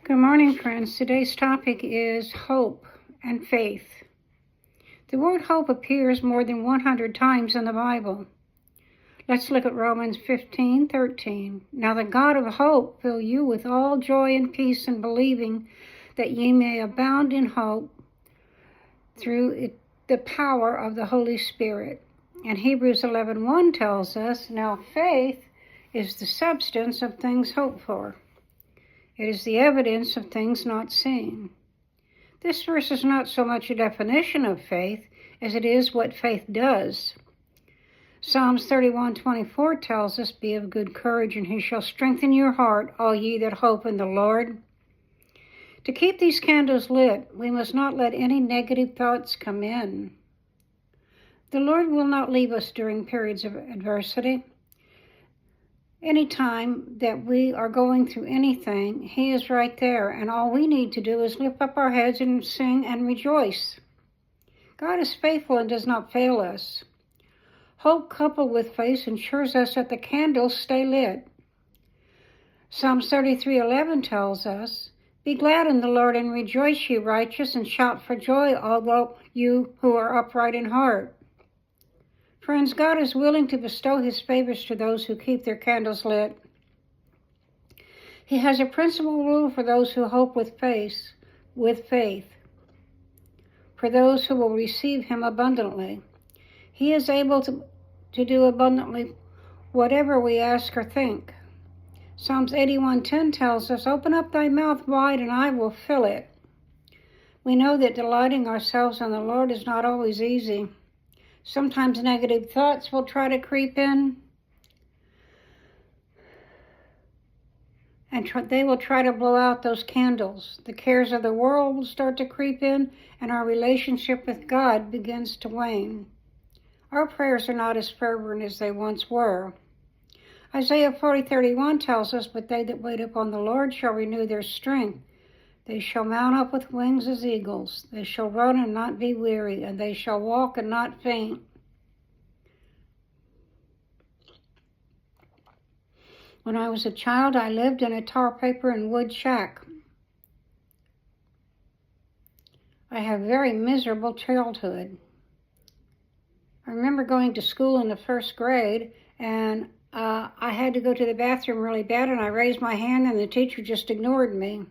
Good morning, friends. Today's topic is hope and faith. The word hope appears more than 100 times in the Bible. Let's look at Romans 15:13. Now the God of hope fill you with all joy and peace in believing, that ye may abound in hope through the power of the Holy Spirit. And Hebrews 11:1 tells us, now faith is the substance of things hoped for. It is the evidence of things not seen. This verse is not so much a definition of faith as it is what faith does. Psalms 31:24 tells us, be of good courage, and he shall strengthen your heart, all ye that hope in the Lord. To keep these candles lit, we must not let any negative thoughts come in. The Lord will not leave us during periods of adversity. Anytime that we are going through anything, he is right there, and all we need to do is lift up our heads and sing and rejoice. God is faithful and does not fail us. Hope coupled with faith ensures us that the candles stay lit. Psalms 33:11 tells us, be glad in the Lord and rejoice, ye righteous, and shout for joy, all you who are upright in heart. Friends, God is willing to bestow his favors to those who keep their candles lit. He has a principal rule for those who hope with faith, for those who will receive him abundantly. He is able to do abundantly whatever we ask or think. Psalms 81:10 tells us, open up thy mouth wide and I will fill it. We know that delighting ourselves in the Lord is not always easy. Sometimes negative thoughts will try to creep in, and they will try to blow out those candles. The cares of the world will start to creep in, and our relationship with God begins to wane. Our prayers are not as fervent as they once were. Isaiah 40:31 tells us, but they that wait upon the Lord shall renew their strength. They shall mount up with wings as eagles. They shall run and not be weary, and they shall walk and not faint. When I was a child, I lived in a tar paper and wood shack. I had a very miserable childhood. I remember going to school in the first grade, and I had to go to the bathroom really bad, and I raised my hand, and the teacher just ignored me.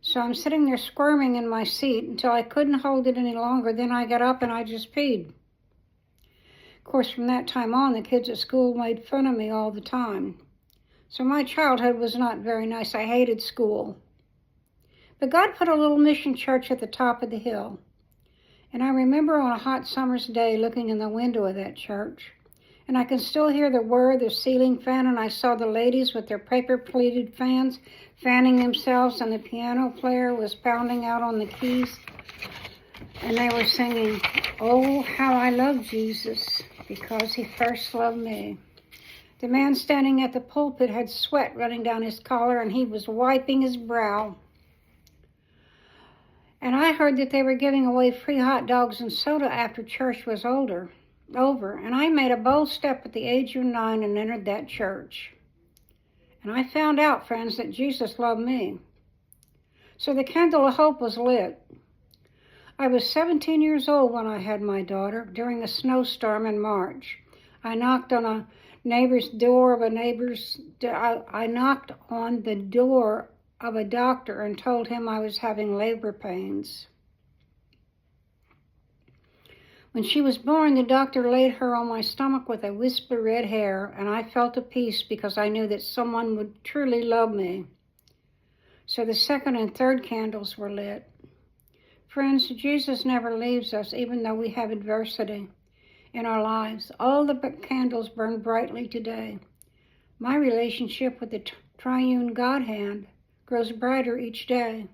So I'm sitting there squirming in my seat until I couldn't hold it any longer. Then I got up and I just peed. Of course, from that time on, the kids at school made fun of me all the time. So my childhood was not very nice. I hated school. But God put a little mission church at the top of the hill. And I remember on a hot summer's day looking in the window of that church. And I can still hear the whir of the ceiling fan, and I saw the ladies with their paper-pleated fans fanning themselves, and the piano player was pounding out on the keys. And they were singing, oh, how I love Jesus, because he first loved me. The man standing at the pulpit had sweat running down his collar, and he was wiping his brow. And I heard that they were giving away free hot dogs and soda after church was over, and I made a bold step at the age of 9 and entered that church. And I found out, friends, that Jesus loved me. So the candle of hope was lit. I was 17 years old when I had my daughter during a snowstorm in March. I knocked on a neighbor's door I knocked on the door of a doctor and told him I was having labor pains. When she was born, the doctor laid her on my stomach with a wisp of red hair, and I felt a peace because I knew that someone would truly love me. So the second and third candles were lit. Friends, Jesus never leaves us, even though we have adversity in our lives. All the candles burn brightly today. My relationship with the triune Godhead grows brighter each day.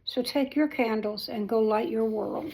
So take your candles and go light your world.